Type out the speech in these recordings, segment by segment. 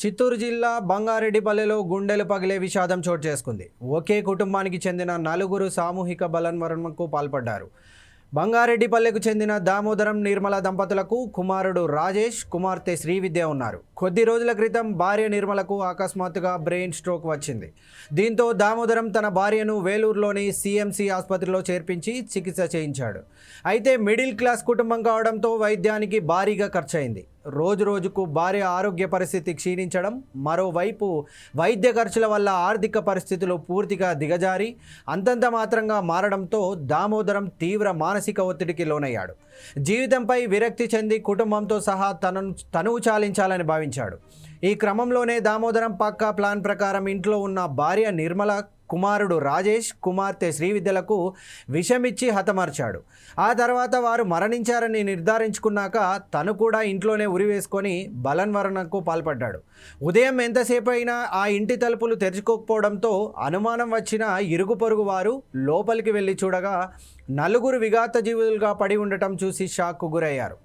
చిత్తూరు జిల్లా బంగారెడ్డిపల్లెలో గుండెలు పగిలే విషాదం చోటు చేసుకుంది. ఒకే కుటుంబానికి చెందిన నలుగురు సామూహిక బలవన్మరణకు పాల్పడ్డారు. బంగారెడ్డిపల్లెకు చెందిన దామోదరం నిర్మల దంపతులకు కుమారుడు రాజేష్, కుమార్తె శ్రీవిద్య ఉన్నారు. కొద్ది రోజుల క్రితం భార్య నిర్మలకు అకస్మాత్తుగా బ్రెయిన్ స్ట్రోక్ వచ్చింది. దీంతో దామోదరం తన భార్యను వేలూరులోని సిఎంసి ఆసుపత్రిలో చేర్పించి చికిత్స చేయించాడు. అయితే మిడిల్ క్లాస్ కుటుంబం కావడంతో వైద్యానికి భారీగా ఖర్చయింది. రోజుకు భార్య ఆరోగ్య పరిస్థితి క్షీణించడం, మరోవైపు వైద్య ఖర్చుల వల్ల ఆర్థిక పరిస్థితులు పూర్తిగా దిగజారి అంతంత మాత్రంగా మారడంతో దామోదరం తీవ్ర మానసిక ఒత్తిడికి లోనయ్యాడు. జీవితంపై విరక్తి చెంది కుటుంబంతో సహా తనువు చాలించాలని భావించాడు. ఈ క్రమంలోనే దామోదరం పక్కా ప్లాన్ ప్రకారం ఇంట్లో ఉన్న భార్య నిర్మల, కుమారుడు రాజేష్, కుమార్తె శ్రీవిద్యలకు విషమిచ్చి హతమార్చాడు. ఆ తర్వాత వారు మరణించారని నిర్ధారించుకున్నాక తను కూడా ఇంట్లోనే ఉరివేసుకొని బలవన్మరణకు పాల్పడ్డాడు. ఉదయం ఎంతసేపు అయినా ఆ ఇంటి తలుపులు తెరుచుకోకపోవడంతో అనుమానం వచ్చిన ఇరుగు పొరుగు వారు లోపలికి వెళ్ళి చూడగా నలుగురు విఘాత జీవులుగా పడి ఉండటం చూసి షాక్కు గురయ్యారు.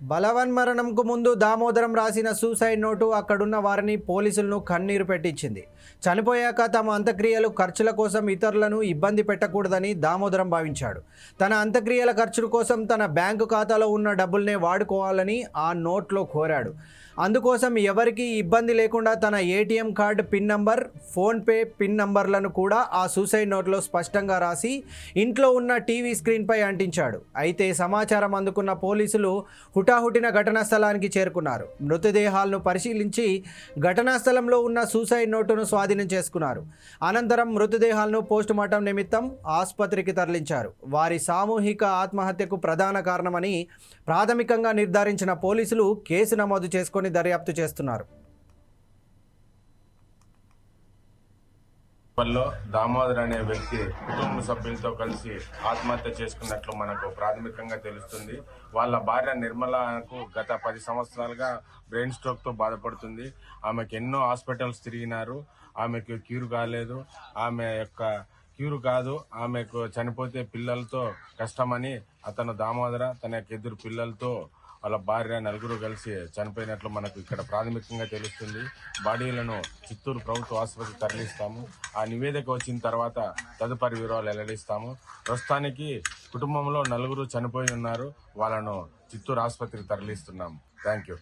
బలవన్మరణంకు ముందు దామోదరం రాసిన సూసైడ్ నోటు అక్కడున్న వారిని, పోలీసులను కన్నీరు పెట్టించింది. చనిపోయాక తమ అంత్యక్రియలు ఖర్చుల కోసం ఇతరులను ఇబ్బంది పెట్టకూడదని దామోదరం భావించాడు. తన అంత్యక్రియల ఖర్చుల కోసం తన బ్యాంకు ఖాతాలో ఉన్న డబ్బుల్నే వాడుకోవాలని ఆ నోట్లో కోరాడు. అందుకోసం ఎవరికీ ఇబ్బంది లేకుండా తన ATM card pin number, PhonePe pin నంబర్లను కూడా ఆ సూసైడ్ నోట్లో స్పష్టంగా రాసి ఇంట్లో ఉన్న టీవీ స్క్రీన్పై అంటించాడు. అయితే సమాచారం అందుకున్న పోలీసులు హుటాహుటిన ఘటనా స్థలానికి చేరుకున్నారు. మృతదేహాలను పరిశీలించి ఘటనా స్థలంలో ఉన్న సూసైడ్ నోటును స్వాధీనం చేసుకున్నారు. అనంతరం మృతదేహాలను పోస్టుమార్టం నిమిత్తం ఆసుపత్రికి తరలించారు. వారి సామూహిక ఆత్మహత్యకు ప్రధాన కారణమని ప్రాథమికంగా నిర్ధారించిన పోలీసులు కేసు నమోదు చేసుకుని దర్యాప్తు చేస్తున్నారు. దామోదర్ అనే వ్యక్తి కుటుంబ సభ్యులతో కలిసి ఆత్మహత్య చేసుకున్నట్లు మనకు ప్రాథమికంగా తెలుస్తుంది. వాళ్ళ భార్య నిర్మలకు గత 10 సంవత్సరాలుగా బ్రెయిన్ స్ట్రోక్ తో బాధపడుతుంది. ఆమెకు ఎన్నో హాస్పిటల్స్ తిరిగినారు. ఆమెకు క్యూర్ కాలేదు. ఆమె యొక్క క్యూర్ కాదు, ఆమెకు చనిపోతే పిల్లలతో కష్టమని అతను దామోదర తన యొక్క ఇద్దరు పిల్లలతో వాళ్ళ భార్య నలుగురు కలిసి చనిపోయినట్లు మనకు ఇక్కడ ప్రాథమికంగా తెలుస్తుంది. బాడీలను చిత్తూరు ప్రభుత్వ ఆసుపత్రికి తరలిస్తాము. ఆ నివేదిక వచ్చిన తర్వాత తదుపరి వివరాలు వెల్లడిస్తాము. ప్రస్తుతానికి కుటుంబంలో నలుగురు చనిపోయి ఉన్నారు. వాళ్ళను చిత్తూరు ఆసుపత్రికి తరలిస్తున్నాము. Thank you.